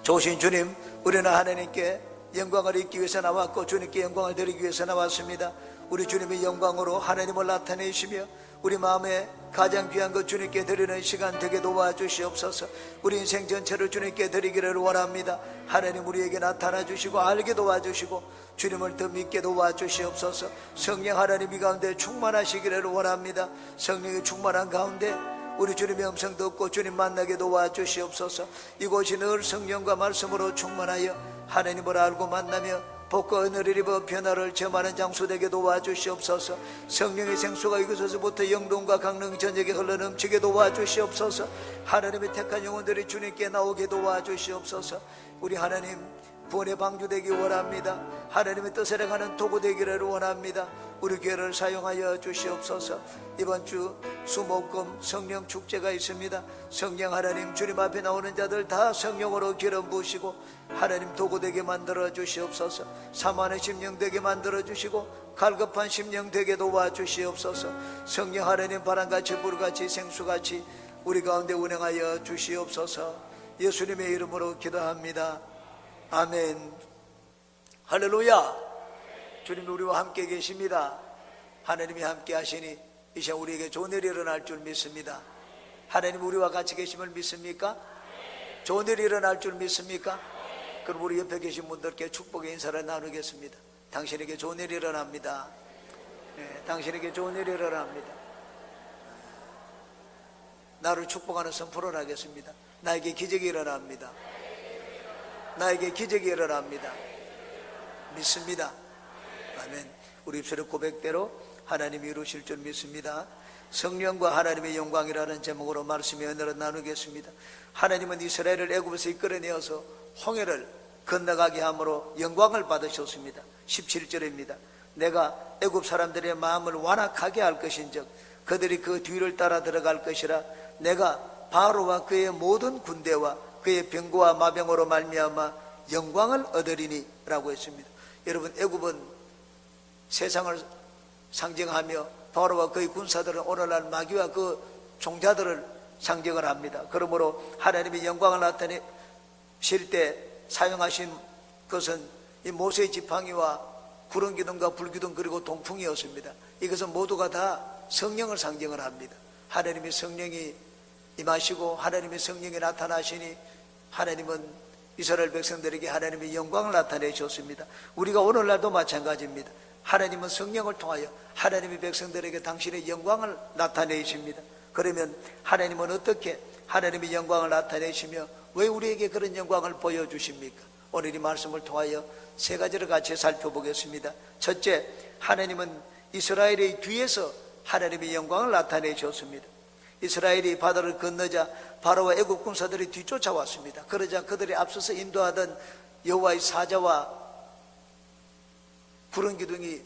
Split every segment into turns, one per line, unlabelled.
좋으신 주님, 우리는 하나님께 영광을 잊기 위해서 나왔고 주님께 영광을 드리기 위해서 나왔습니다. 우리 주님의 영광으로 하나님을 나타내시며 우리 마음에 가장 귀한 것 주님께 드리는 시간 되게 도와주시옵소서. 우리 인생 전체를 주님께 드리기를 원합니다. 하나님 우리에게 나타나 주시고 알게 도와주시고 주님을 더 믿게 도와주시옵소서. 성령 하나님 이 가운데 충만하시기를 원합니다. 성령이 충만한 가운데 우리 주님의 음성 듣고 주님 만나게 도와주시옵소서. 이곳이 늘 성령과 말씀으로 충만하여 하나님을 알고 만나며 복과 은혜를 입어 변화를 점하는 장소 되게 도와주시옵소서. 성령의 생수가 이곳에서부터 영동과 강릉 전역에 흘러넘치게 도와주시옵소서. 하나님의 택한 영혼들이 주님께 나오게 도와주시옵소서. 우리 하나님 구원의 방주 되기 원합니다. 하나님의 뜻을 행하는 도구 되기를 원합니다. 우리 교회를 사용하여 주시옵소서. 이번 주 수목금 성령 축제가 있습니다. 성령 하나님 주님 앞에 나오는 자들 다 성령으로 기름 부으시고 하나님 도구 되게 만들어 주시옵소서. 사만의 심령 되게 만들어 주시고 갈급한 심령 되게 도와주시옵소서. 성령 하나님 바람같이 불같이 생수같이 우리 가운데 운행하여 주시옵소서. 예수님의 이름으로 기도합니다. 아멘. 할렐루야. 주님 우리와 함께 계십니다. 하나님이 함께 하시니 이 시간 우리에게 좋은 일이 일어날 줄 믿습니다. 하나님 우리와 같이 계심을 믿습니까? 좋은 일이 일어날 줄 믿습니까? 그럼 우리 옆에 계신 분들께 축복의 인사를 나누겠습니다. 당신에게 좋은 일이 일어납니다. 네, 당신에게 좋은 일이 일어납니다. 나를 축복하는 선포를 하겠습니다. 나에게 기적이 일어납니다. 나에게 기적이 일어납니다. 믿습니다. 아멘. 우리 입술의 고백대로 하나님이 이루실 줄 믿습니다. 성령과 하나님의 영광이라는 제목으로 말씀의 은혜를 나누겠습니다. 하나님은 이스라엘을 애굽에서 이끌어내어서 홍해를 건너가게 함으로 영광을 받으셨습니다. 17절입니다. 내가 애굽 사람들의 마음을 완악하게 할 것인즉 그들이 그 뒤를 따라 들어갈 것이라. 내가 바로와 그의 모든 군대와 그의 병거와 마병으로 말미암아 영광을 얻으리니 라고 했습니다. 여러분 애굽은 세상을 상징하며 바로와 그의 군사들은 오늘날 마귀와 그 종자들을 상징을 합니다. 그러므로 하나님의 영광을 나타내실 때 사용하신 것은 이 모세의 지팡이와 구름 기둥과 불 기둥 그리고 동풍이었습니다. 이것은 모두가 다 성령을 상징을 합니다. 하나님의 성령이 임하시고 하나님의 성령이 나타나시니 하나님은 이스라엘 백성들에게 하나님의 영광을 나타내셨습니다. 우리가 오늘날도 마찬가지입니다. 하나님은 성령을 통하여 하나님의 백성들에게 당신의 영광을 나타내십니다. 그러면 하나님은 어떻게 하나님의 영광을 나타내시며 왜 우리에게 그런 영광을 보여주십니까? 오늘 이 말씀을 통하여 세 가지를 같이 살펴보겠습니다. 첫째, 하나님은 이스라엘의 뒤에서 하나님의 영광을 나타내셨습니다. 이스라엘이 바다를 건너자 바로와 애굽 군사들이 뒤쫓아왔습니다. 그러자 그들이 앞서서 인도하던 여호와의 사자와 구름 기둥이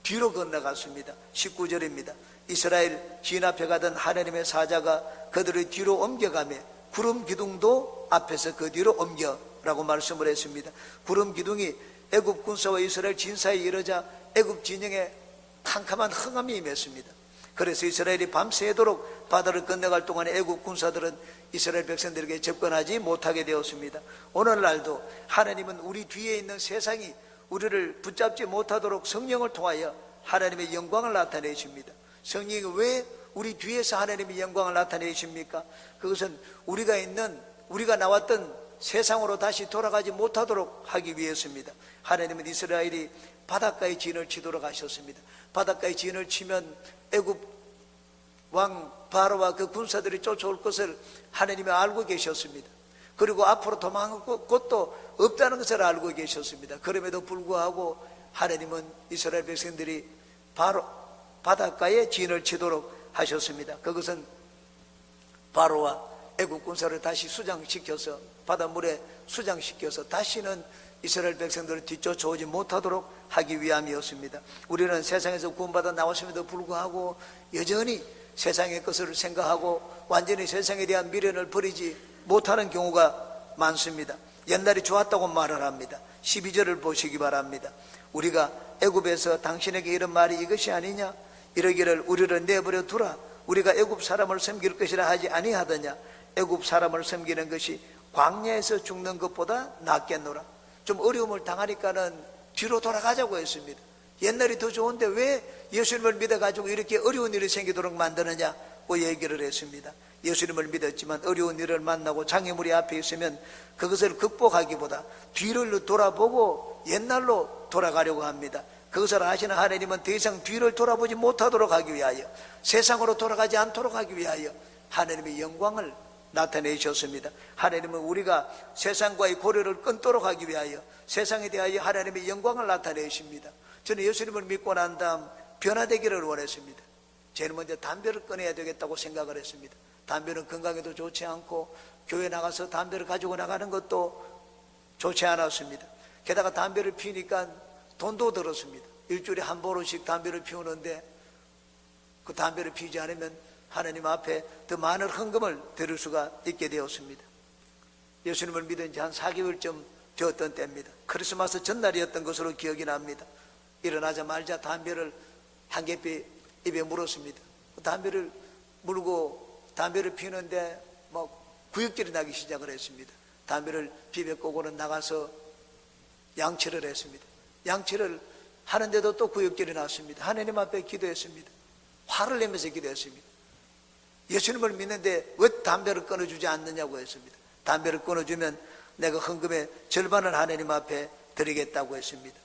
뒤로 건너갔습니다. 19절입니다. 이스라엘 진 앞에 가던 하나님의 사자가 그들의 뒤로 옮겨가며 구름 기둥도 앞에서 그 뒤로 옮겨라고 말씀을 했습니다. 구름 기둥이 애굽 군사와 이스라엘 진 사이에 이르자 애굽 진영에 캄캄한 흥함이 임했습니다. 그래서 이스라엘이 밤새도록 바다를 건너갈 동안에 애굽 군사들은 이스라엘 백성들에게 접근하지 못하게 되었습니다. 오늘날도 하나님은 우리 뒤에 있는 세상이 우리를 붙잡지 못하도록 성령을 통하여 하나님의 영광을 나타내십니다. 성령이 왜 우리 뒤에서 하나님의 영광을 나타내십니까? 그것은 우리가 나왔던 세상으로 다시 돌아가지 못하도록 하기 위해서입니다. 하나님은 이스라엘이 바닷가에 진을 치도록 하셨습니다. 바닷가에 진을 치면 애굽 왕 바로와 그 군사들이 쫓아올 것을 하나님이 알고 계셨습니다. 그리고 앞으로 도망할 곳도 없다는 것을 알고 계셨습니다. 그럼에도 불구하고 하나님은 이스라엘 백성들이 바로 바닷가에 진을 치도록 하셨습니다. 그것은 바로와 애굽 군사를 다시 수장시켜서 바닷물에 수장시켜서 다시는 이스라엘 백성들을 뒤쫓아오지 못하도록 하기 위함이었습니다. 우리는 세상에서 구원받아 나왔음에도 불구하고 여전히 세상의 것을 생각하고 완전히 세상에 대한 미련을 버리지 못하는 경우가 많습니다. 옛날이 좋았다고 말을 합니다. 12절을 보시기 바랍니다. 우리가 애굽에서 당신에게 이런 말이 이것이 아니냐? 이러기를 우리를 내버려 두라. 우리가 애굽 사람을 섬길 것이라 하지 아니하더냐? 애굽 사람을 섬기는 것이 광야에서 죽는 것보다 낫겠노라. 좀 어려움을 당하니까는 뒤로 돌아가자고 했습니다. 옛날이 더 좋은데 왜 예수님을 믿어가지고 이렇게 어려운 일이 생기도록 만드느냐고 얘기를 했습니다. 예수님을 믿었지만 어려운 일을 만나고 장애물이 앞에 있으면 그것을 극복하기보다 뒤를 돌아보고 옛날로 돌아가려고 합니다. 그것을 아시는 하나님은 더 이상 뒤를 돌아보지 못하도록 하기 위하여, 세상으로 돌아가지 않도록 하기 위하여 하나님의 영광을 나타내셨습니다. 하나님은 우리가 세상과의 고려를 끊도록 하기 위하여 세상에 대하여 하나님의 영광을 나타내십니다. 저는 예수님을 믿고 난 다음 변화되기를 원했습니다. 제일 먼저 담배를 끊어야 되겠다고 생각을 했습니다. 담배는 건강에도 좋지 않고 교회 나가서 담배를 가지고 나가는 것도 좋지 않았습니다. 게다가 담배를 피우니까 돈도 들었습니다. 일주일에 한 보루씩 담배를 피우는데 그 담배를 피우지 않으면 하나님 앞에 더 많은 헌금을 드릴 수가 있게 되었습니다. 예수님을 믿은 지 한 4개월쯤 되었던 때입니다. 크리스마스 전날이었던 것으로 기억이 납니다. 일어나자마자 담배를 한 개피 입에 물었습니다. 담배를 물고 담배를 피우는데 구역질이 나기 시작을 했습니다. 담배를 피며 끄고는 나가서 양치를 했습니다. 양치를 하는데도 또 구역질이 났습니다. 하나님 앞에 기도했습니다. 화를 내면서 기도했습니다. 예수님을 믿는데 왜 담배를 끊어주지 않느냐고 했습니다. 담배를 끊어주면 내가 헌금의 절반을 하나님 앞에 드리겠다고 했습니다.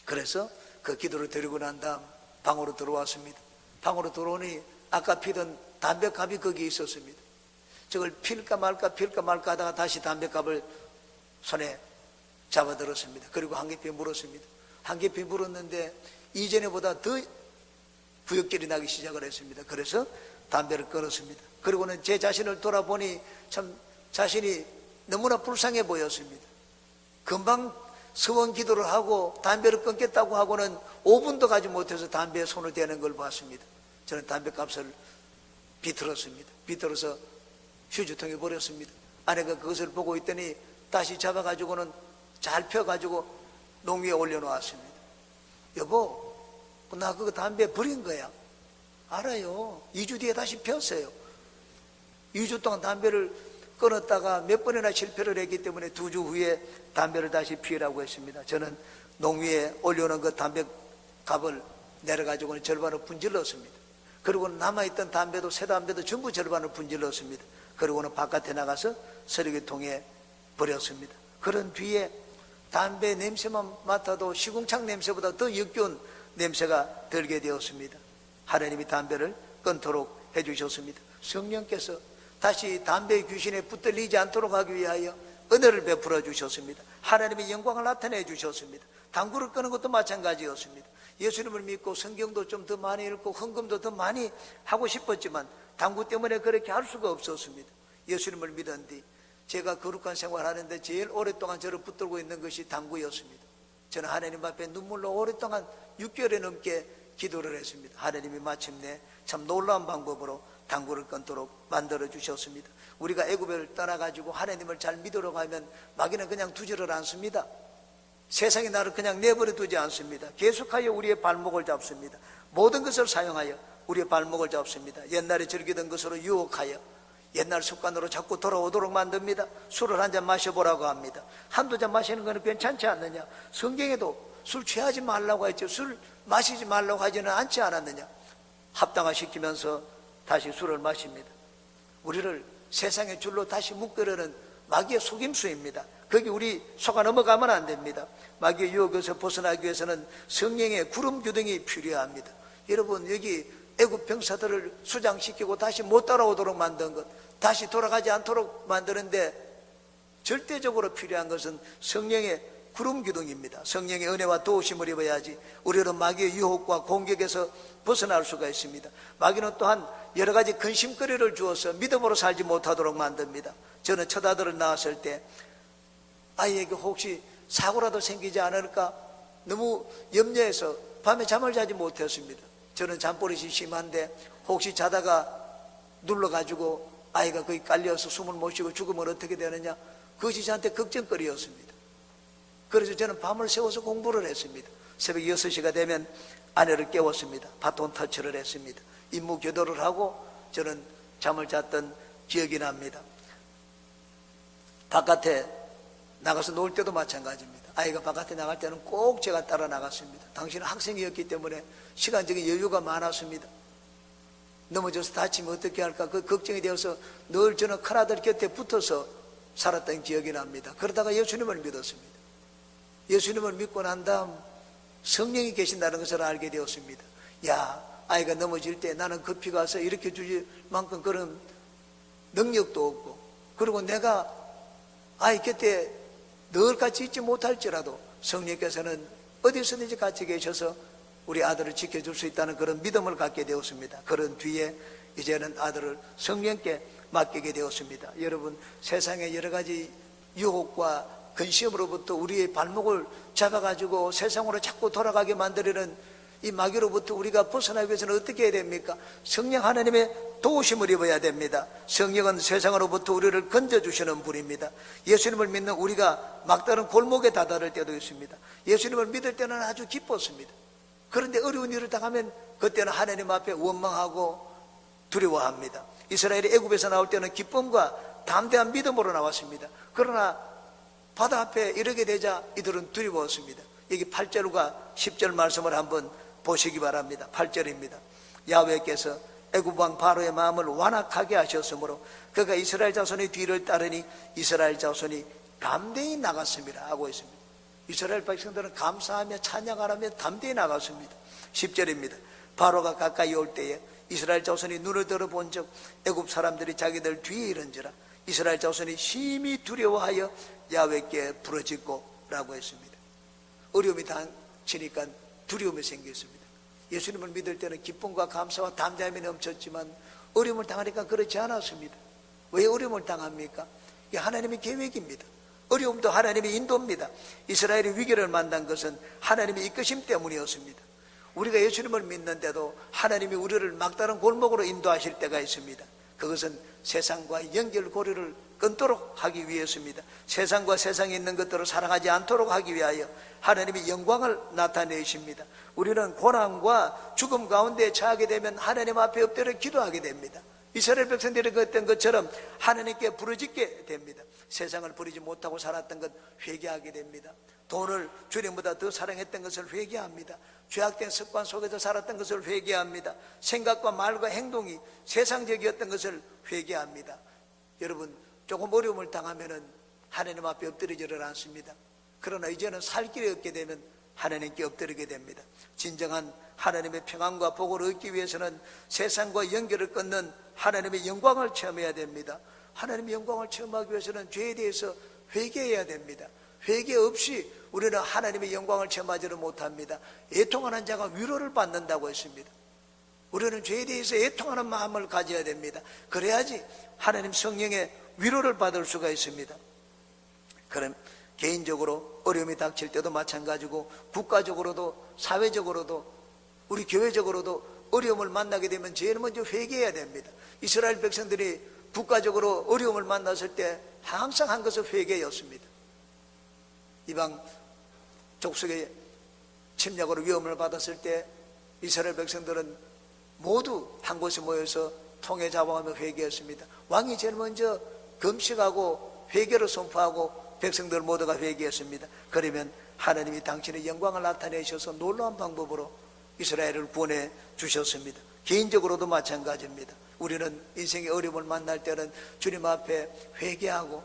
그래서 그 기도를 드리고 난 다음 방으로 들어왔습니다. 방으로 들어오니 아까 피던 담배값이 거기 있었습니다. 저걸 필까 말까 하다가 다시 담배값을 손에 잡아들었습니다. 그리고 한 개피 물었습니다. 한 개피 물었는데 이전에보다 더 구역질이 나기 시작을 했습니다. 그래서 담배를 끊었습니다. 그리고는 제 자신을 돌아보니 참 자신이 너무나 불쌍해 보였습니다. 금방 서원 기도를 하고 담배를 끊겠다고 하고는 5분도 가지 못해서 담배에 손을 대는 걸 봤습니다. 저는 담배값을 비틀었습니다. 비틀어서 휴지통에 버렸습니다. 아내가 그것을 보고 있더니 다시 잡아가지고는 잘 펴가지고 농위에 올려놓았습니다. 여보, 나 그거 담배 버린 거야. 알아요. 2주 뒤에 다시 폈어요. 2주 동안 담배를 끊었다가 몇 번이나 실패를 했기 때문에 2주 후에 담배를 다시 피우라고 했습니다. 저는 농위에 올려놓은 그 담배값을 내려가지고는 절반을 분질렀습니다. 그리고 남아있던 담배도 새 담배도 전부 절반을 분질렀습니다. 그리고는 바깥에 나가서 쓰레기통에 버렸습니다. 그런 뒤에 담배 냄새만 맡아도 시궁창 냄새보다 더 역겨운 냄새가 들게 되었습니다. 하나님이 담배를 끊도록 해주셨습니다. 성령께서 다시 담배의 귀신에 붙들리지 않도록 하기 위하여 은혜를 베풀어 주셨습니다. 하나님의 영광을 나타내 주셨습니다. 당구를 끄는 것도 마찬가지였습니다. 예수님을 믿고 성경도 좀 더 많이 읽고 헌금도 더 많이 하고 싶었지만 당구 때문에 그렇게 할 수가 없었습니다. 예수님을 믿은 뒤 제가 거룩한 생활하는데 제일 오랫동안 저를 붙들고 있는 것이 당구였습니다. 저는 하나님 앞에 눈물로 오랫동안 6개월에 넘게 기도를 했습니다. 하나님이 마침내 참 놀라운 방법으로 당구를 끊도록 만들어 주셨습니다. 우리가 애굽을 떠나가지고 하나님을 잘 믿으려고 하면 마귀는 그냥 두지를 않습니다. 세상이 나를 그냥 내버려 두지 않습니다. 계속하여 우리의 발목을 잡습니다. 모든 것을 사용하여 우리의 발목을 잡습니다. 옛날에 즐기던 것으로 유혹하여 옛날 습관으로 자꾸 돌아오도록 만듭니다. 술을 한 잔 마셔보라고 합니다. 한두 잔 마시는 것은 괜찮지 않느냐. 성경에도 술 취하지 말라고 했죠. 술 마시지 말라고 하지는 않지 않았느냐. 합당화시키면서 다시 술을 마십니다. 우리를 세상의 줄로 다시 묶으려는 마귀의 속임수입니다. 거기 우리 속아 넘어가면 안 됩니다. 마귀의 유혹에서 벗어나기 위해서는 성령의 구름 규등이 필요합니다. 여러분, 여기 애굽 병사들을 수장시키고 다시 못 따라오도록 만든 것, 다시 돌아가지 않도록 만드는데 절대적으로 필요한 것은 성령의 구름 기둥입니다. 성령의 은혜와 도우심을 입어야지 우리는 마귀의 유혹과 공격에서 벗어날 수가 있습니다. 마귀는 또한 여러 가지 근심거리를 주어서 믿음으로 살지 못하도록 만듭니다. 저는 첫 아들을 낳았을 때 아이에게 혹시 사고라도 생기지 않을까 너무 염려해서 밤에 잠을 자지 못했습니다. 저는 잠버릇이 심한데 혹시 자다가 눌러가지고 아이가 거기 깔려서 숨을 못 쉬고 죽으면 어떻게 되느냐, 그것이 저한테 걱정거리였습니다. 그래서 저는 밤을 새워서 공부를 했습니다. 새벽 6시가 되면 아내를 깨웠습니다. 바톤 터치를 했습니다. 임무 교도를 하고 저는 잠을 잤던 기억이 납니다. 바깥에 나가서 놀 때도 마찬가지입니다. 아이가 바깥에 나갈 때는 꼭 제가 따라 나갔습니다. 당신은 학생이었기 때문에 시간적인 여유가 많았습니다. 넘어져서 다치면 어떻게 할까 그 걱정이 되어서 늘 저는 큰아들 곁에 붙어서 살았던 기억이 납니다. 그러다가 예수님을 믿었습니다. 예수님을 믿고 난 다음 성령이 계신다는 것을 알게 되었습니다. 야, 아이가 넘어질 때 나는 급히 가서 일으켜 주실 만큼 그런 능력도 없고, 그리고 내가 아이 곁에 늘 같이 있지 못할지라도 성령께서는 어디서든지 같이 계셔서 우리 아들을 지켜줄 수 있다는 그런 믿음을 갖게 되었습니다. 그런 뒤에 이제는 아들을 성령께 맡기게 되었습니다. 여러분, 세상의 여러 가지 유혹과 근심으로부터 우리의 발목을 잡아가지고 세상으로 자꾸 돌아가게 만들려는 이 마귀로부터 우리가 벗어나기 위해서는 어떻게 해야 됩니까? 성령 하나님의 도우심을 입어야 됩니다. 성령은 세상으로부터 우리를 건져주시는 분입니다. 예수님을 믿는 우리가 막다른 골목에 다다를 때도 있습니다. 예수님을 믿을 때는 아주 기뻤습니다. 그런데 어려운 일을 당하면 그때는 하나님 앞에 원망하고 두려워합니다. 이스라엘이 애굽에서 나올 때는 기쁨과 담대한 믿음으로 나왔습니다. 그러나 바다 앞에 이르게 되자 이들은 두려웠습니다. 여기 8절과 10절 말씀을 한번 보시기 바랍니다. 8절입니다. 야훼께서 애굽 왕 바로의 마음을 완악하게 하셨으므로 그가 이스라엘 자손의 뒤를 따르니 이스라엘 자손이 담대히 나갔습니다 하고 있습니다. 이스라엘 백성들은 감사하며 찬양하며 담대히 나갔습니다. 10절입니다. 바로가 가까이 올 때에 이스라엘 자손이 눈을 들어본 적 애굽 사람들이 자기들 뒤에 이른지라 이스라엘 자손이 심히 두려워하여 야훼께 부르짖고 라고 했습니다. 어려움이 닥치니까 두려움이 생겼습니다. 예수님을 믿을 때는 기쁨과 감사와 담대함이 넘쳤지만 어려움을 당하니까 그렇지 않았습니다. 왜 어려움을 당합니까? 이게 하나님의 계획입니다. 어려움도 하나님의 인도입니다. 이스라엘이 위기를 만난 것은 하나님의 이끄심 때문이었습니다. 우리가 예수님을 믿는데도 하나님이 우리를 막다른 골목으로 인도하실 때가 있습니다. 그것은 세상과 연결고리를 끊도록 하기 위해서입니다. 세상과 세상에 있는 것들을 사랑하지 않도록 하기 위하여 하나님이 영광을 나타내십니다. 우리는 고난과 죽음 가운데 처하게 되면 하나님 앞에 엎드려 기도하게 됩니다. 이스라엘 백성들이 그랬던 것처럼 하나님께 부르짖게 됩니다. 세상을 부리지 못하고 살았던 것 회개하게 됩니다. 돈을 주님보다 더 사랑했던 것을 회개합니다. 죄악된 습관 속에서 살았던 것을 회개합니다. 생각과 말과 행동이 세상적이었던 것을 회개합니다. 여러분, 조금 어려움을 당하면은 하나님 앞에 엎드리지를 않습니다. 그러나 이제는 살 길이 없게 되면 하나님께 엎드리게 됩니다. 진정한 하나님의 평안과 복을 얻기 위해서는 세상과 연결을 끊는 하나님의 영광을 체험해야 됩니다. 하나님의 영광을 체험하기 위해서는 죄에 대해서 회개해야 됩니다. 회개 없이 우리는 하나님의 영광을 체험하지를 못합니다. 애통하는 자가 위로를 받는다고 했습니다. 우리는 죄에 대해서 애통하는 마음을 가져야 됩니다. 그래야지 하나님 성령의 위로를 받을 수가 있습니다. 그럼 개인적으로 어려움이 닥칠 때도 마찬가지고 국가적으로도 사회적으로도 우리 교회적으로도 어려움을 만나게 되면 제일 먼저 회개해야 됩니다. 이스라엘 백성들이 국가적으로 어려움을 만났을 때 항상 한 것은 회개였습니다. 이방 족속의 침략으로 위험을 받았을 때 이스라엘 백성들은 모두 한 곳에 모여서 통회 잡아가며 회개했습니다. 왕이 제일 먼저 금식하고 회개를 선포하고 백성들 모두가 회개했습니다. 그러면 하나님이 당신의 영광을 나타내셔서 놀라운 방법으로 이스라엘을 구원해 주셨습니다. 개인적으로도 마찬가지입니다. 우리는 인생의 어려움을 만날 때는 주님 앞에 회개하고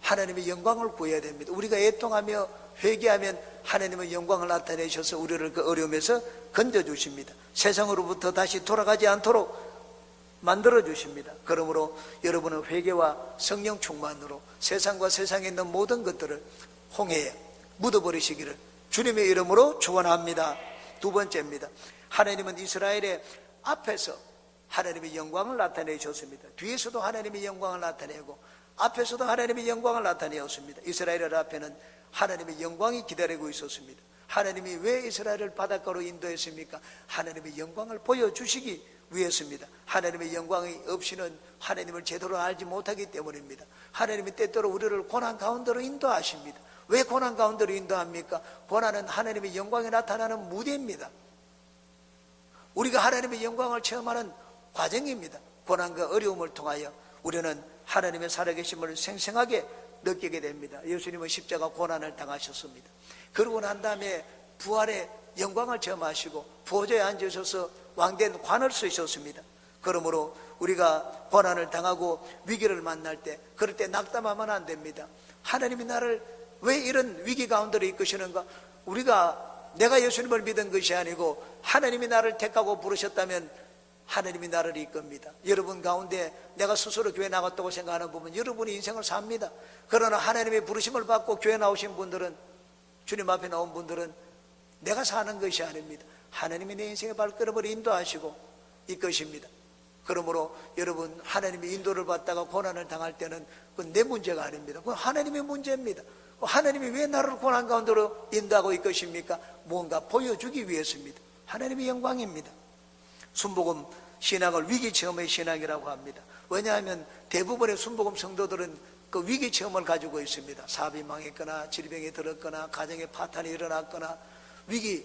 하나님의 영광을 구해야 됩니다. 우리가 애통하며 회개하면 하나님의 영광을 나타내셔서 우리를 그 어려움에서 건져주십니다. 세상으로부터 다시 돌아가지 않도록 만들어주십니다. 그러므로 여러분은 회개와 성령 충만으로 세상과 세상에 있는 모든 것들을 홍해에 묻어버리시기를 주님의 이름으로 축원합니다. 두 번째입니다. 하나님은 이스라엘의 앞에서 하나님의 영광을 나타내셨습니다. 뒤에서도 하나님의 영광을 나타내고 앞에서도 하나님의 영광을 나타내었습니다. 이스라엘 앞에는 하나님의 영광이 기다리고 있었습니다. 하나님이 왜 이스라엘을 바닷가로 인도했습니까? 하나님의 영광을 보여주시기 위해서입니다. 하나님의 영광이 없이는 하나님을 제대로 알지 못하기 때문입니다. 하나님이 때때로 우리를 고난 가운데로 인도하십니다. 왜 고난 가운데로 인도합니까? 고난은 하나님의 영광이 나타나는 무대입니다. 우리가 하나님의 영광을 체험하는 과정입니다. 고난과 어려움을 통하여 우리는 하나님의 살아계심을 생생하게 느끼게 됩니다. 예수님은 십자가 고난을 당하셨습니다. 그러고 난 다음에 부활의 영광을 체험하시고 보좌에 앉으셔서 왕된 관을 쓰셨습니다. 그러므로 우리가 고난을 당하고 위기를 만날 때, 그럴 때 낙담하면 안 됩니다. 하나님이 나를 왜 이런 위기 가운데로 이끄시는가? 내가 예수님을 믿은 것이 아니고 하나님이 나를 택하고 부르셨다면 하나님이 나를 이끕니다. 여러분 가운데 내가 스스로 교회 나갔다고 생각하는 부분, 여러분이 인생을 삽니다. 그러나 하나님의 부르심을 받고 교회 나오신 분들은, 주님 앞에 나온 분들은 내가 사는 것이 아닙니다. 하나님이 내 인생의 발걸음을 인도하시고 이끄십니다. 그러므로 여러분, 하나님의 인도를 받다가 고난을 당할 때는 그건 내 문제가 아닙니다. 그건 하나님의 문제입니다. 하나님이 왜 나를 고난 가운데로 인도하고 이끄십니까? 뭔가 보여주기 위해서입니다. 하나님의 영광입니다. 순복음 신앙을 위기 체험의 신앙이라고 합니다. 왜냐하면 대부분의 순복음 성도들은 그 위기 체험을 가지고 있습니다. 사업이 망했거나 질병이 들었거나 가정에 파탄이 일어났거나 위기를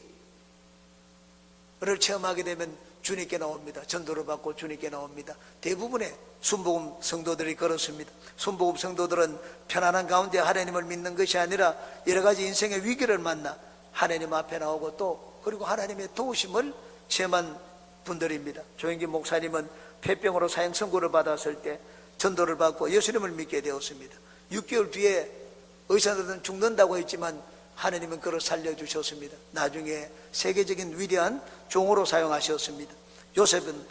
체험하게 되면 주님께 나옵니다. 전도를 받고 주님께 나옵니다. 대부분의 순복음 성도들이 그렇습니다. 순복음 성도들은 편안한 가운데 하나님을 믿는 것이 아니라 여러 가지 인생의 위기를 만나 하나님 앞에 나오고 또 그리고 하나님의 도우심을 체험한 분들입니다. 조영기 목사님은 폐병으로 사형 선고를 받았을 때 전도를 받고 예수님을 믿게 되었습니다. 6개월 뒤에 의사들은 죽는다고 했지만 하나님은 그를 살려주셨습니다. 나중에 세계적인 위대한 종으로 사용하셨습니다. 요셉은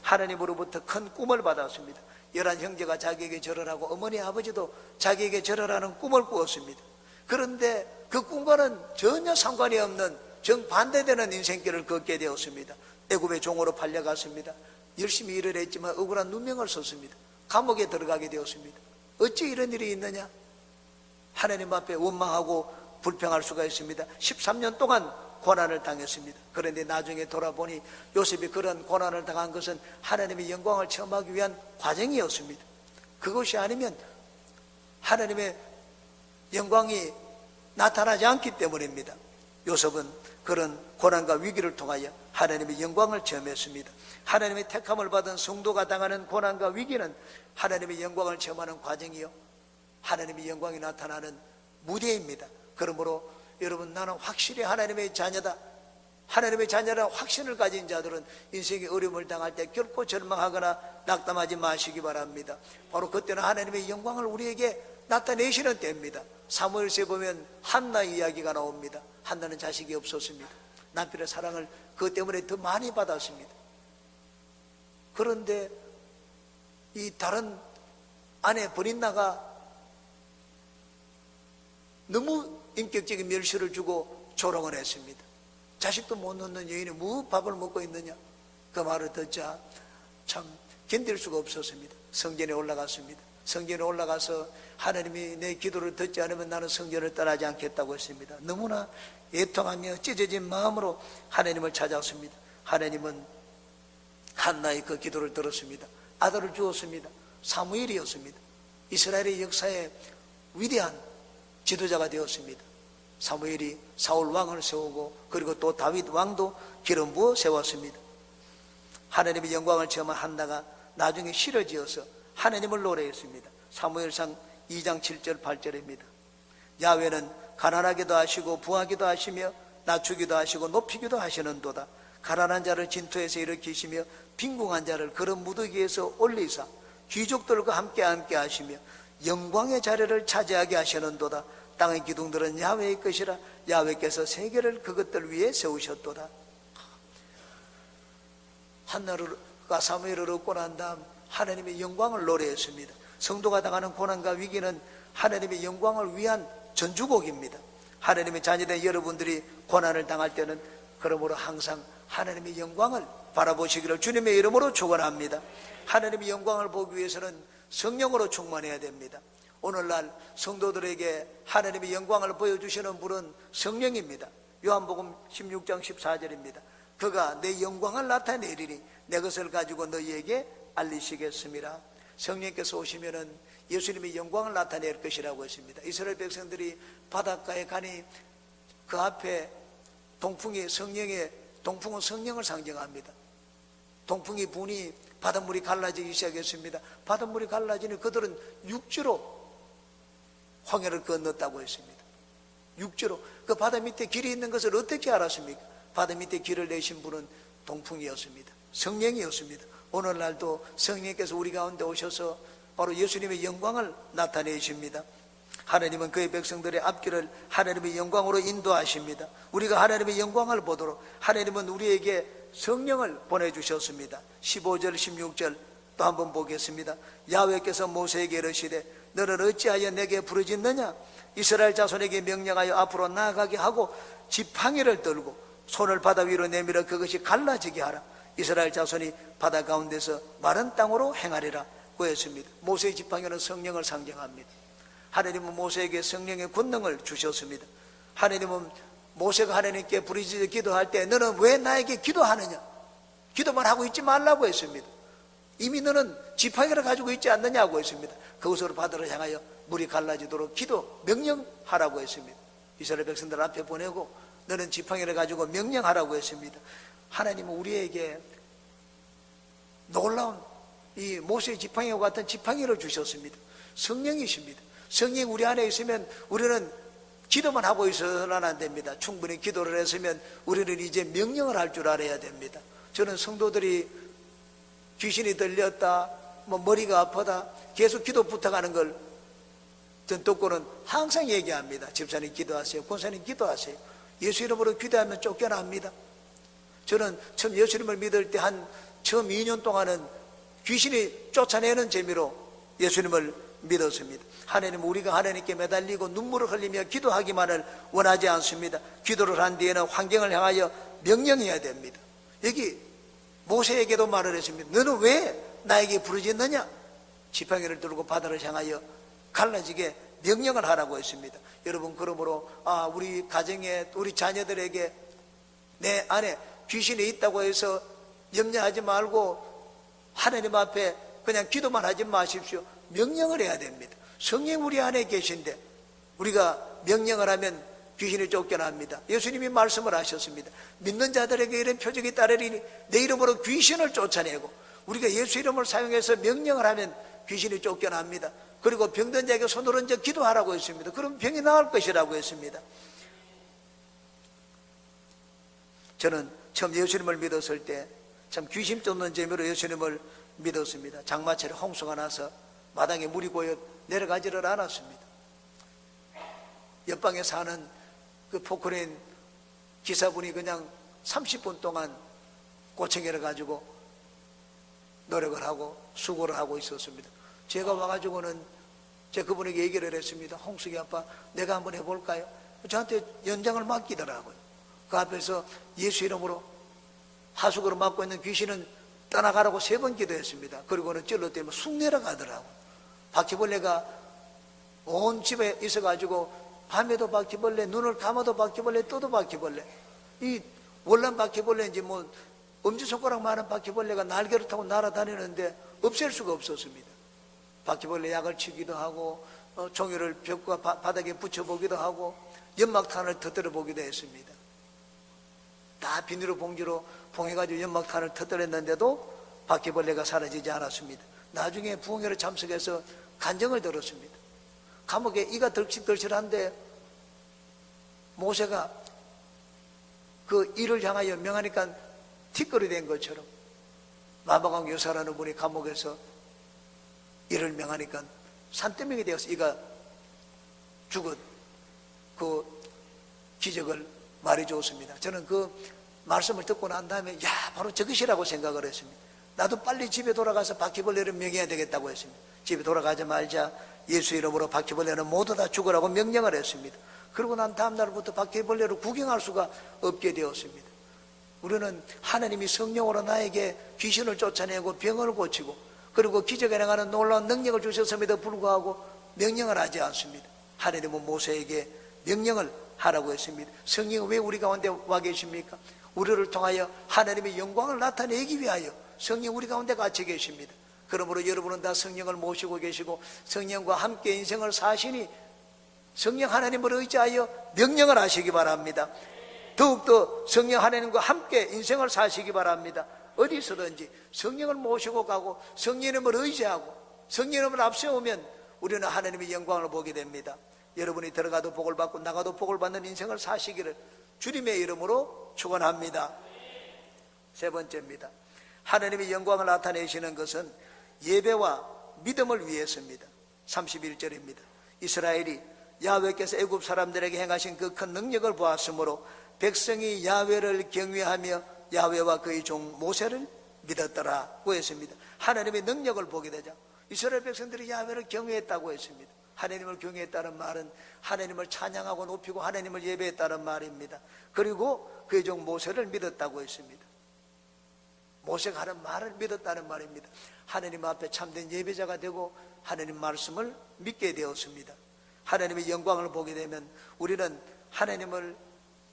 하나님으로부터 큰 꿈을 받았습니다. 11 형제가 자기에게 절을 하고 어머니 아버지도 자기에게 절을 하는 꿈을 꾸었습니다. 그런데 그 꿈과는 전혀 상관이 없는 정반대되는 인생길을 걷게 되었습니다. 애굽의 종으로 팔려갔습니다. 열심히 일을 했지만 억울한 누명을 썼습니다. 감옥에 들어가게 되었습니다. 어찌 이런 일이 있느냐? 하나님 앞에 원망하고 불평할 수가 있습니다. 13년 동안 고난을 당했습니다. 그런데 나중에 돌아보니 요셉이 그런 고난을 당한 것은 하나님의 영광을 체험하기 위한 과정이었습니다. 그것이 아니면 하나님의 영광이 나타나지 않기 때문입니다. 요셉은 그런 고난과 위기를 통하여 하나님의 영광을 체험했습니다. 하나님의 택함을 받은 성도가 당하는 고난과 위기는 하나님의 영광을 체험하는 과정이요, 하나님의 영광이 나타나는 무대입니다. 그러므로 여러분, 나는 확실히 하나님의 자녀다, 하나님의 자녀라 확신을 가진 자들은 인생의 어려움을 당할 때 결코 절망하거나 낙담하지 마시기 바랍니다. 바로 그때는 하나님의 영광을 우리에게 나타내시는 때입니다. 사무엘서에 보면 한나 이야기가 나옵니다. 한나는 자식이 없었습니다. 남편의 사랑을 그것 때문에 더 많이 받았습니다. 그런데 이 다른 아내 브린나가 너무 인격적인 멸시를 주고 조롱을 했습니다. 자식도 못 낳는 여인이 뭐 밥을 먹고 있느냐? 그 말을 듣자 참 견딜 수가 없었습니다. 성전에 올라갔습니다. 성전에 올라가서 하나님이 내 기도를 듣지 않으면 나는 성전을 떠나지 않겠다고 했습니다. 너무나 애통하며 찢어진 마음으로 하나님을 찾았습니다. 하나님은 한나의 그 기도를 들었습니다. 아들을 주었습니다. 사무엘이었습니다. 이스라엘의 역사에 위대한 지도자가 되었습니다. 사무엘이 사울 왕을 세우고 그리고 또 다윗 왕도 기름 부어 세웠습니다. 하나님의 영광을 체험한 한나가 나중에 시를 지어서 하나님을 노래했습니다. 사무엘상 2장 7절 8절입니다. 야훼는 가난하기도 하시고 부하기도 하시며 낮추기도 하시고 높이기도 하시는도다. 가난한 자를 진토에서 일으키시며 빈궁한 자를 그런 무더기에서 올리사 귀족들과 함께 하시며 영광의 자리를 차지하게 하시는도다. 땅의 기둥들은 야훼의 것이라 야훼께서 세계를 그것들 위에 세우셨도다. 한나가 사무엘을 얻고 난 다음 하나님의 영광을 노래했습니다. 성도가 당하는 고난과 위기는 하나님의 영광을 위한 전주곡입니다. 하나님의 자녀된 여러분들이 고난을 당할 때는 그러므로 항상 하나님의 영광을 바라보시기를 주님의 이름으로 축원합니다. 하나님의 영광을 보기 위해서는 성령으로 충만해야 됩니다. 오늘날 성도들에게 하나님의 영광을 보여주시는 분은 성령입니다. 요한복음 16장 14절입니다. 그가 내 영광을 나타내리니 내 것을 가지고 너희에게 알리시겠습니다. 성령께서 오시면은 예수님의 영광을 나타낼 것이라고 했습니다. 이스라엘 백성들이 바닷가에 가니 그 앞에 동풍은 성령을 상징합니다. 동풍이 분이 바닷물이 갈라지기 시작했습니다. 바닷물이 갈라지니 그들은 육지로 황해를 건넜다고 했습니다. 육지로. 그 바다 밑에 길이 있는 것을 어떻게 알았습니까? 바다 밑에 길을 내신 분은 동풍이었습니다. 성령이었습니다. 오늘날도 성령께서 우리 가운데 오셔서 바로 예수님의 영광을 나타내십니다. 하나님은 그의 백성들의 앞길을 하나님의 영광으로 인도하십니다. 우리가 하나님의 영광을 보도록 하나님은 우리에게 성령을 보내주셨습니다. 15절 16절 또 한번 보겠습니다. 야훼께서 모세에게 이르시되 너는 어찌하여 내게 부르짖느냐? 이스라엘 자손에게 명령하여 앞으로 나아가게 하고 지팡이를 들고 손을 바다 위로 내밀어 그것이 갈라지게 하라. 이스라엘 자손이 바다 가운데서 마른 땅으로 행하리라 고 했습니다. 모세의 지팡이는 성령을 상징합니다. 하나님은 모세에게 성령의 권능을 주셨습니다. 하나님은 모세가 하나님께 부르짖어 기도할 때 너는 왜 나에게 기도하느냐? 기도만 하고 있지 말라고 했습니다. 이미 너는 지팡이를 가지고 있지 않느냐고 했습니다. 그것으로 바다를 향하여 물이 갈라지도록 기도 명령하라고 했습니다. 이스라엘 백성들 앞에 보내고 너는 지팡이를 가지고 명령하라고 했습니다. 하나님은 우리에게 놀라운 이 모세의 지팡이와 같은 지팡이를 주셨습니다. 성령이십니다. 성령이 우리 안에 있으면 우리는 기도만 하고 있어서는 안 됩니다. 충분히 기도를 했으면 우리는 이제 명령을 할 줄 알아야 됩니다. 저는 성도들이 귀신이 들렸다, 머리가 아프다 계속 기도 부탁하는 걸 전 듣고는 항상 얘기합니다. 집사님 기도하세요. 권사님 기도하세요. 예수 이름으로 기도하면 쫓겨납니다. 저는 처음 예수님을 믿을 때 처음 2년 동안은 귀신이 쫓아내는 재미로 예수님을 믿었습니다. 하나님, 우리가 하나님께 매달리고 눈물을 흘리며 기도하기만을 원하지 않습니다. 기도를 한 뒤에는 환경을 향하여 명령해야 됩니다. 여기 모세에게도 말을 했습니다. 너는 왜 나에게 부르짖느냐? 지팡이를 들고 바다를 향하여 갈라지게 명령을 하라고 했습니다. 여러분, 그러므로 우리 가정에 우리 자녀들에게 내 안에 귀신이 있다고 해서 염려하지 말고 하나님 앞에 그냥 기도만 하지 마십시오. 명령을 해야 됩니다. 성령 우리 안에 계신데 우리가 명령을 하면 귀신이 쫓겨납니다. 예수님이 말씀을 하셨습니다. 믿는 자들에게 이런 표적이 따르리니 내 이름으로 귀신을 쫓아내고, 우리가 예수 이름을 사용해서 명령을 하면 귀신이 쫓겨납니다. 그리고 병든 자에게 손을 얹어 기도하라고 했습니다. 그럼 병이 나을 것이라고 했습니다. 저는 처음 예수님을 믿었을 때 참 귀신 쫓는 재미로 예수님을 믿었습니다. 장마철에 홍수가 나서 마당에 물이 고여 내려가지를 않았습니다. 옆방에 사는 그 포크레인 기사분이 그냥 30분 동안 고챙이를 가지고 노력을 하고 수고를 하고 있었습니다. 제가 와가지고는 제가 그분에게 얘기를 했습니다. 홍숙이 아빠, 내가 한번 해볼까요? 저한테 연장을 맡기더라고요. 그 앞에서 예수 이름으로 하수구로 막고 있는 귀신은 떠나가라고 3번 기도했습니다. 그리고는 찔러 때문에 쑥 내려가더라고요. 바퀴벌레가 온 집에 있어가지고 밤에도 바퀴벌레, 눈을 감아도 바퀴벌레, 떠도 바퀴벌레. 이 월남 바퀴벌레인지 엄지손가락만한 바퀴벌레가 날개를 타고 날아다니는데 없앨 수가 없었습니다. 바퀴벌레 약을 치기도 하고 종이를 벽과 바닥에 붙여보기도 하고 연막탄을 터뜨려 보기도 했습니다. 다 비닐로 봉지로 봉해가지고 연막탄을 터뜨렸는데도 바퀴벌레가 사라지지 않았습니다. 나중에 부흥회를 참석해서 간증을 들었습니다. 감옥에 이가 덜실덜실한데 모세가 그 이를 향하여 명하니까 티끌이 된 것처럼 마방왕 여사라는 분이 감옥에서 이를 명하니까 산더미가 되어서 이가 죽은 그 기적을 말해주었습니다. 저는 그 말씀을 듣고 난 다음에 바로 저것이라고 생각을 했습니다. 나도 빨리 집에 돌아가서 바퀴벌레를 명해야 되겠다고 했습니다. 집에 돌아가자마자 예수 이름으로 바퀴벌레는 모두 다 죽으라고 명령을 했습니다. 그러고 난 다음 날부터 바퀴벌레를 구경할 수가 없게 되었습니다. 우리는 하나님이 성령으로 나에게 귀신을 쫓아내고 병을 고치고 그리고 기적에 행하는 놀라운 능력을 주셨음에도 불구하고 명령을 하지 않습니다. 하나님은 모세에게 명령을 하라고 했습니다. 성령은 왜 우리 가운데 와 계십니까? 우리를 통하여 하나님의 영광을 나타내기 위하여 성령 우리 가운데 같이 계십니다. 그러므로 여러분은 다 성령을 모시고 계시고 성령과 함께 인생을 사시니 성령 하나님을 의지하여 명령을 하시기 바랍니다. 더욱더 성령 하나님과 함께 인생을 사시기 바랍니다. 어디 있어든지 성령을 모시고 가고 성령님을 의지하고 성령님을 앞세우면 우리는 하나님의 영광을 보게 됩니다. 여러분이 들어가도 복을 받고 나가도 복을 받는 인생을 사시기를 주님의 이름으로 축원합니다. 세 번째입니다. 하나님의 영광을 나타내시는 것은 예배와 믿음을 위해서입니다. 31절입니다. 이스라엘이 야훼께서 애굽 사람들에게 행하신 그 큰 능력을 보았으므로 백성이 야훼를 경외하며 야훼와 그의 종 모세를 믿었더라고 했습니다. 하나님의 능력을 보게 되자 이스라엘 백성들이 야훼를 경외했다고 했습니다. 하나님을 경외했다는 말은 하나님을 찬양하고 높이고 하나님을 예배했다는 말입니다. 그리고 그의 종 모세를 믿었다고 했습니다. 모세가 하는 말을 믿었다는 말입니다. 하나님 앞에 참된 예배자가 되고 하나님 말씀을 믿게 되었습니다. 하나님의 영광을 보게 되면 우리는 하나님을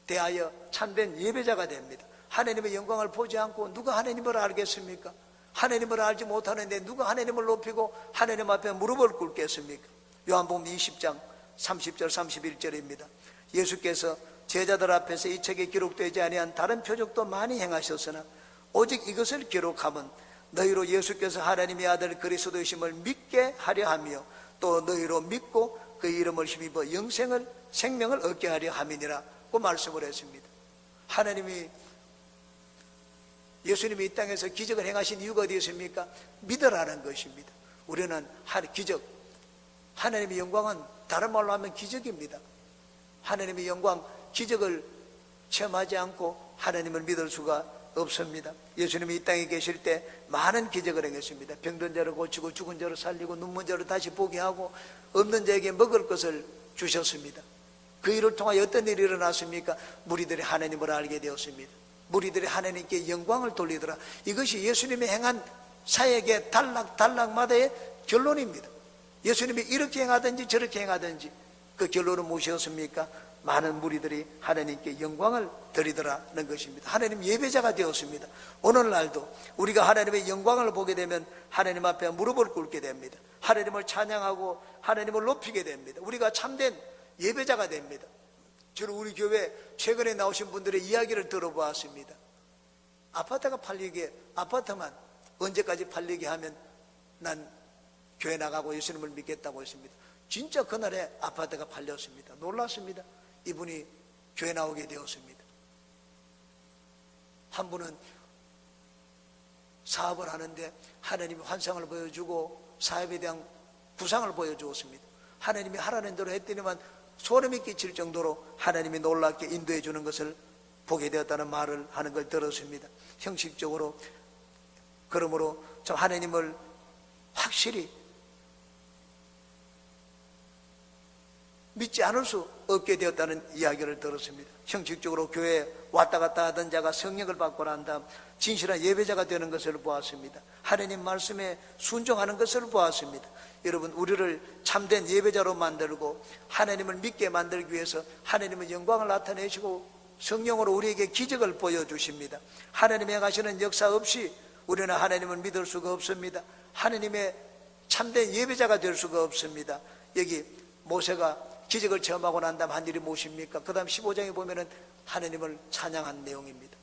대하여 참된 예배자가 됩니다. 하나님의 영광을 보지 않고 누가 하나님을 알겠습니까? 하나님을 알지 못하는데 누가 하나님을 높이고 하나님 앞에 무릎을 꿇겠습니까? 요한복음 20장 30절 31절입니다. 예수께서 제자들 앞에서 이 책에 기록되지 아니한 다른 표적도 많이 행하셨으나 오직 이것을 기록하면 너희로 예수께서 하나님의 아들 그리스도이심을 믿게 하려 하며 또 너희로 믿고 그 이름을 힘입어 생명을 얻게 하려 함이니라고 말씀을 했습니다. 하나님이 예수님이 이 땅에서 기적을 행하신 이유가 어디 있습니까? 믿으라는 것입니다. 우리는 기적, 하나님의 영광은 다른 말로 하면 기적입니다. 하나님의 영광, 기적을 체험하지 않고 하나님을 믿을 수가 없습니다. 예수님이 이 땅에 계실 때 많은 기적을 행했습니다. 병든 자를 고치고 죽은 자를 살리고 눈먼 자를 다시 보게 하고 없는 자에게 먹을 것을 주셨습니다. 그 일을 통하여 어떤 일이 일어났습니까? 무리들이 하나님을 알게 되었습니다. 무리들이 하나님께 영광을 돌리더라. 이것이 예수님이 행한 사역의 단락마다의 결론입니다. 예수님이 이렇게 행하든지 저렇게 행하든지 그 결론은 무엇이었습니까? 많은 무리들이 하나님께 영광을 드리더라는 것입니다. 하나님 예배자가 되었습니다. 오늘날도 우리가 하나님의 영광을 보게 되면 하나님 앞에 무릎을 꿇게 됩니다. 하나님을 찬양하고 하나님을 높이게 됩니다. 우리가 참된 예배자가 됩니다. 저는 우리 교회 최근에 나오신 분들의 이야기를 들어보았습니다. 아파트가 팔리게, 아파트만 언제까지 팔리게 하면 난 교회 나가고 예수님을 믿겠다고 했습니다. 진짜 그날에 아파트가 팔렸습니다. 놀랐습니다. 이분이 교회 나오게 되었습니다. 한 분은 사업을 하는데 하나님이 환상을 보여주고 사업에 대한 구상을 보여주었습니다. 하나님이 하라는 대로 했더니만 소름이 끼칠 정도로 하나님이 놀랍게 인도해 주는 것을 보게 되었다는 말을 하는 걸 들었습니다. 형식적으로 그러므로 저 하나님을 확실히 믿지 않을 수 없게 되었다는 이야기를 들었습니다. 형식적으로 교회에 왔다 갔다 하던 자가 성령을 받고 난 다음 진실한 예배자가 되는 것을 보았습니다. 하나님 말씀에 순종하는 것을 보았습니다. 여러분, 우리를 참된 예배자로 만들고 하나님을 믿게 만들기 위해서 하나님의 영광을 나타내시고 성령으로 우리에게 기적을 보여주십니다. 하나님이 행하시는 역사 없이 우리는 하나님을 믿을 수가 없습니다. 하나님의 참된 예배자가 될 수가 없습니다. 여기 모세가 기적을 체험하고 난 다음 한 일이 무엇입니까? 그 다음 15장에 보면은 하나님을 찬양한 내용입니다.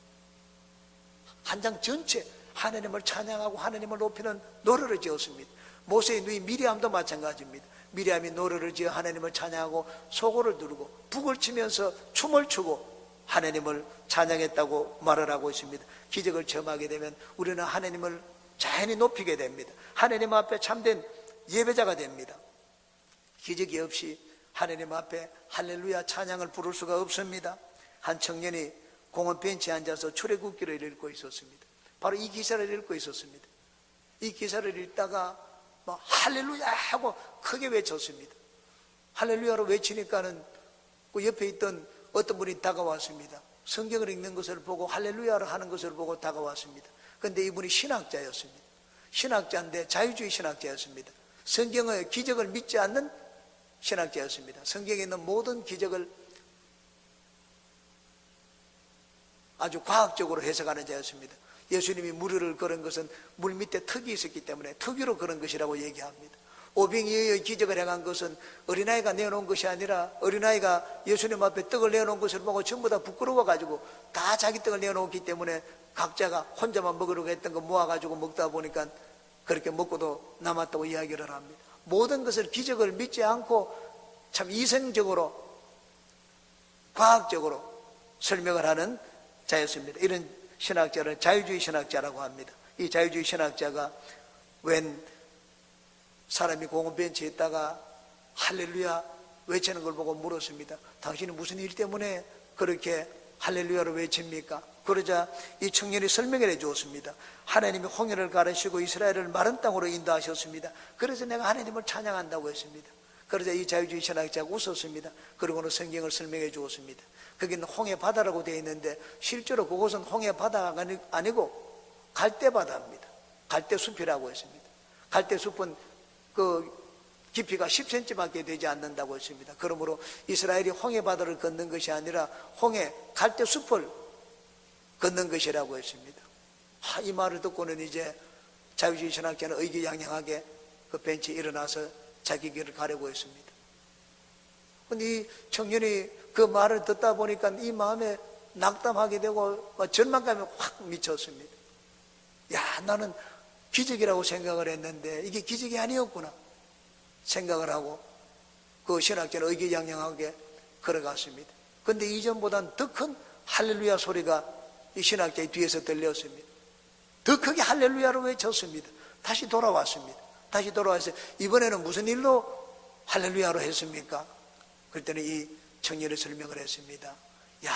한 장 전체 하나님을 찬양하고 하나님을 높이는 노래를 지었습니다. 모세의 누이 미리암도 마찬가지입니다. 미리암이 노래를 지어 하나님을 찬양하고 소고를 두르고 북을 치면서 춤을 추고 하나님을 찬양했다고 말을 하고 있습니다. 기적을 체험하게 되면 우리는 하나님을 자연히 높이게 됩니다. 하나님 앞에 참된 예배자가 됩니다. 기적이 없이 하나님 앞에 할렐루야 찬양을 부를 수가 없습니다. 한 청년이 공원 벤치에 앉아서 출애굽기를 읽고 있었습니다. 바로 이 기사를 읽고 있었습니다. 이 기사를 읽다가 할렐루야 하고 크게 외쳤습니다. 할렐루야로 외치니까는 그 옆에 있던 어떤 분이 다가왔습니다. 성경을 읽는 것을 보고 할렐루야를 하는 것을 보고 다가왔습니다. 그런데 이분이 신학자였습니다. 신학자인데 자유주의 신학자였습니다. 성경의 기적을 믿지 않는 신학자였습니다. 성경에 있는 모든 기적을 아주 과학적으로 해석하는 자였습니다. 예수님이 무리를 걸은 것은 물 밑에 턱이 있었기 때문에 턱 위로 걸은 것이라고 얘기합니다. 오병이어의 기적을 행한 것은 어린아이가 내어놓은 것이 아니라 어린아이가 예수님 앞에 떡을 내어놓은 것을 보고 전부 다 부끄러워가지고 다 자기 떡을 내어놓기 때문에 각자가 혼자만 먹으려고 했던 거 모아가지고 먹다 보니까 그렇게 먹고도 남았다고 이야기를 합니다. 모든 것을 기적을 믿지 않고 참 이성적으로 과학적으로 설명을 하는 자였습니다. 이런 신학자를 자유주의 신학자라고 합니다. 이 자유주의 신학자가 웬 사람이 공원 벤치에 있다가 할렐루야 외치는 걸 보고 물었습니다. 당신이 무슨 일 때문에 그렇게 할렐루야를 외칩니까? 그러자 이 청년이 설명을 해 주었습니다. 하나님이 홍해를 가르시고 이스라엘을 마른 땅으로 인도하셨습니다. 그래서 내가 하나님을 찬양한다고 했습니다. 그러자 이 자유주의 신학자가 웃었습니다. 그리고는 성경을 설명해 주었습니다. 거기는 홍해 바다라고 되어 있는데 실제로 그곳은 홍해 바다가 아니고 갈대 바다입니다. 갈대 숲이라고 했습니다. 갈대 숲은 그 깊이가 10cm밖에 되지 않는다고 했습니다. 그러므로 이스라엘이 홍해 바다를 걷는 것이 아니라 홍해 갈대 숲을 걷는 것이라고 했습니다. 이 말을 듣고는 이제 자유주의 신학자는 의기양양하게 그 벤치에 일어나서 자기 길을 가려고 했습니다. 근데 이 청년이 그 말을 듣다 보니까 이 마음에 낙담하게 되고 절망감이 확 미쳤습니다. 야, 나는 기적이라고 생각을 했는데 이게 기적이 아니었구나 생각을 하고 그 신학자는 의기양양하게 걸어갔습니다. 근데 이전보다는 더 큰 할렐루야 소리가 이 신학자의 뒤에서 들렸습니다. 더 크게 할렐루야로 외쳤습니다. 다시 돌아왔습니다. 다시 돌아와서 이번에는 무슨 일로 할렐루야로 했습니까? 그랬더니 이 청년이 설명을 했습니다. 야,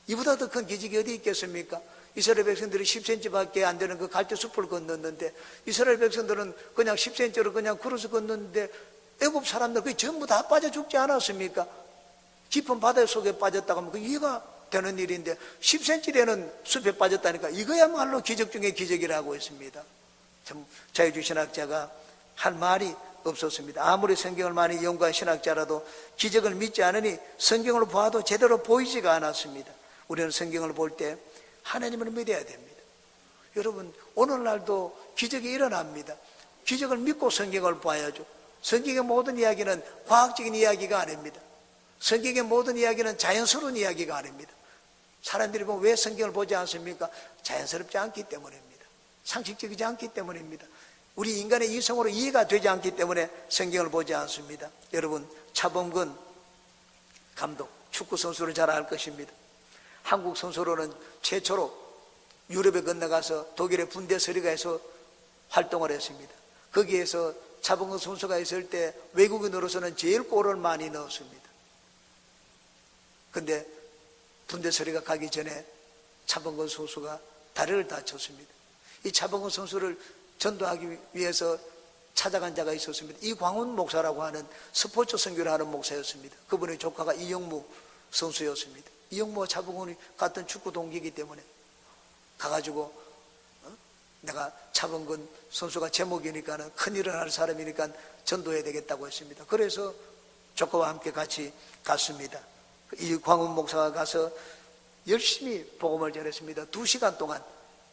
이보다 더 큰 기적이 어디 있겠습니까? 이스라엘 백성들이 10cm밖에 안 되는 그 갈대 숲을 건넜는데 이스라엘 백성들은 그냥 10cm로 그냥 걸어서 건넜는데 애굽 사람들 그게 전부 다 빠져 죽지 않았습니까? 깊은 바다 속에 빠졌다고 하면 그 이해가 되는 일인데 10cm 되는 숲에 빠졌다니까 이거야말로 기적 중에 기적이라고 했습니다. 참 자유주의 신학자가 할 말이 없었습니다. 아무리 성경을 많이 연구한 신학자라도 기적을 믿지 않으니 성경을 봐도 제대로 보이지가 않았습니다. 우리는 성경을 볼 때 하나님을 믿어야 됩니다. 여러분 오늘날도 기적이 일어납니다. 기적을 믿고 성경을 봐야죠. 성경의 모든 이야기는 과학적인 이야기가 아닙니다. 성경의 모든 이야기는 자연스러운 이야기가 아닙니다. 사람들이 보면 왜 성경을 보지 않습니까? 자연스럽지 않기 때문입니다. 상식적이지 않기 때문입니다. 우리 인간의 이성으로 이해가 되지 않기 때문에 성경을 보지 않습니다. 여러분 차범근 감독 축구 선수를 잘 알 것입니다. 한국 선수로는 최초로 유럽에 건너가서 독일의 분데스리가에서 활동을 했습니다. 거기에서 차범근 선수가 있을 때 외국인으로서는 제일 골을 많이 넣었습니다. 근데 분데스리가 가기 전에 차범근 선수가 다리를 다쳤습니다. 이 차범근 선수를 전도하기 위해서 찾아간 자가 있었습니다. 이광훈 목사라고 하는 스포츠 선교를 하는 목사였습니다. 그분의 조카가 이영무 선수였습니다. 이영무와 차범근이 같은 축구 동기이기 때문에 가가지고 내가 차범근 선수가 제목이니까는 큰일을 할 사람이니까 전도해야 되겠다고 했습니다. 그래서 조카와 함께 같이 갔습니다. 이 광훈 목사가 가서 열심히 복음을 전했습니다. 2시간 동안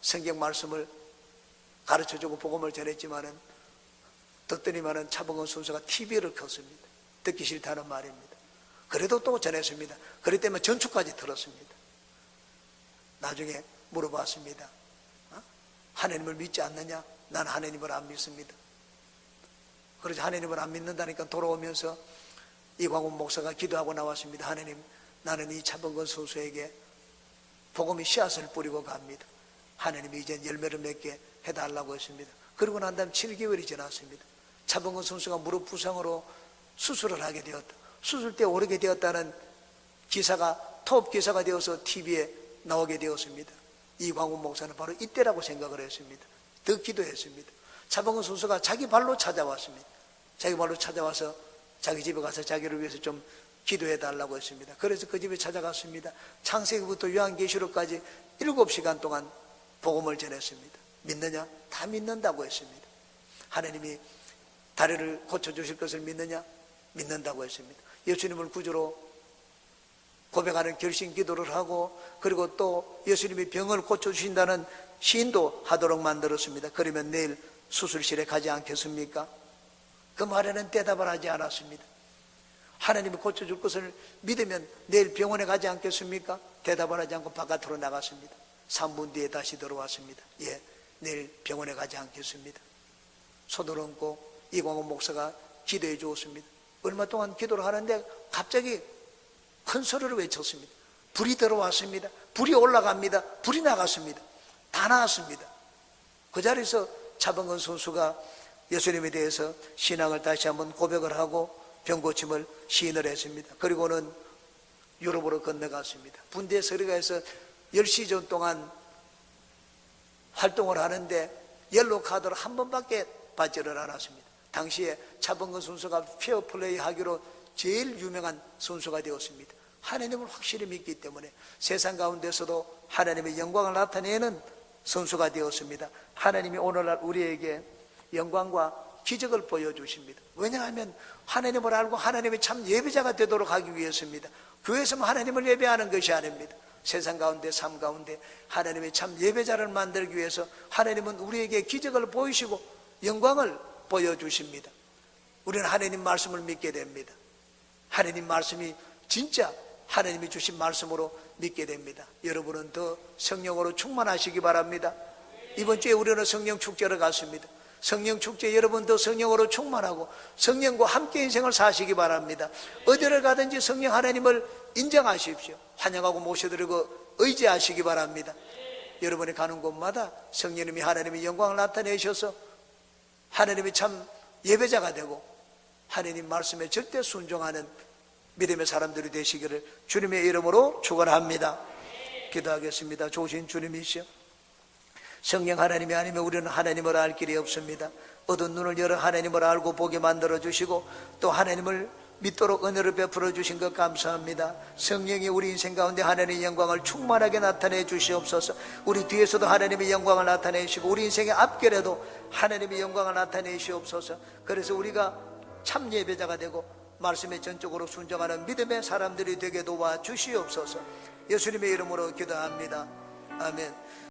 성경 말씀을 가르쳐주고 복음을 전했지만은 듣더니만은 차범근 선수가 TV를 켰습니다. 듣기 싫다는 말입니다. 그래도 또 전했습니다. 그랬 때문에 전축까지 들었습니다. 나중에 물어봤습니다. 하나님을 믿지 않느냐? 난 하나님을 안 믿습니다. 그래서 하나님을 안 믿는다니까 돌아오면서 이광훈 목사가 기도하고 나왔습니다. 하나님, 나는 이 차범근 선수에게 복음의 씨앗을 뿌리고 갑니다. 하나님이 이제 열매를 맺게 해달라고 했습니다. 그러고 난 다음 7개월이 지났습니다. 차범근 선수가 무릎 부상으로 수술을 하게 되었다. 수술때 오르게 되었다는 기사가 톱 기사가 되어서 TV에 나오게 되었습니다. 이광훈 목사는 바로 이때라고 생각을 했습니다. 더 기도했습니다. 차범근 선수가 자기 발로 찾아왔습니다. 자기 발로 찾아와서 자기 집에 가서 자기를 위해서 좀 기도해 달라고 했습니다. 그래서 그 집에 찾아갔습니다. 창세기부터 요한계시록까지 7시간 동안 복음을 전했습니다. 믿느냐? 다 믿는다고 했습니다. 하나님이 다리를 고쳐주실 것을 믿느냐? 믿는다고 했습니다. 예수님을 구주로 고백하는 결심 기도를 하고 그리고 또 예수님이 병을 고쳐주신다는 시인도 하도록 만들었습니다. 그러면 내일 수술실에 가지 않겠습니까? 그 말에는 대답을 하지 않았습니다. 하나님이 고쳐줄 것을 믿으면 내일 병원에 가지 않겠습니까? 대답을 하지 않고 바깥으로 나갔습니다. 3분 뒤에 다시 들어왔습니다. 예, 내일 병원에 가지 않겠습니다. 손을 얹고 이광훈 목사가 기도해 주었습니다. 얼마 동안 기도를 하는데 갑자기 큰 소리로 외쳤습니다. 불이 들어왔습니다. 불이 올라갑니다. 불이 나갔습니다. 다 나왔습니다. 그 자리에서 차범근 선수가 예수님에 대해서 신앙을 다시 한번 고백을 하고 병고침을 시인을 했습니다. 그리고는 유럽으로 건너갔습니다. 군대 서리가에서 10시즌 동안 활동을 하는데 옐로우 카드를 한 번밖에 받지를 않았습니다. 당시에 차범근 선수가 페어플레이 하기로 제일 유명한 선수가 되었습니다. 하나님을 확실히 믿기 때문에 세상 가운데서도 하나님의 영광을 나타내는 선수가 되었습니다. 하나님이 오늘날 우리에게 영광과 기적을 보여주십니다. 왜냐하면 하나님을 알고 하나님의 참 예배자가 되도록 하기 위해서입니다. 교회에서만 하나님을 예배하는 것이 아닙니다. 세상 가운데 삶 가운데 하나님의 참 예배자를 만들기 위해서 하나님은 우리에게 기적을 보이시고 영광을 보여주십니다. 우리는 하나님 말씀을 믿게 됩니다. 하나님 말씀이 진짜 하나님이 주신 말씀으로 믿게 됩니다. 여러분은 더 성령으로 충만하시기 바랍니다. 이번 주에 우리는 성령 축제를 갔습니다. 성령 축제 여러분 더 성령으로 충만하고 성령과 함께 인생을 사시기 바랍니다. 어디를 가든지 성령 하나님을 인정하십시오. 환영하고 모셔드리고 의지하시기 바랍니다. 여러분이 가는 곳마다 성령님이 하나님의 영광을 나타내셔서 하나님이 참 예배자가 되고 하나님 말씀에 절대 순종하는 믿음의 사람들이 되시기를 주님의 이름으로 축원합니다. 기도하겠습니다. 좋으신 주님이시여, 성령 하나님이 아니면 우리는 하나님을 알 길이 없습니다. 어두운 눈을 열어 하나님을 알고 보게 만들어 주시고 또 하나님을 믿도록 은혜를 베풀어 주신 것 감사합니다. 성령이 우리 인생 가운데 하나님의 영광을 충만하게 나타내 주시옵소서. 우리 뒤에서도 하나님의 영광을 나타내시고 우리 인생의 앞길에도 하나님의 영광을 나타내시옵소서. 그래서 우리가 참 예배자가 되고 말씀에 전적으로 순종하는 믿음의 사람들이 되게 도와주시옵소서. 예수님의 이름으로 기도합니다. 아멘.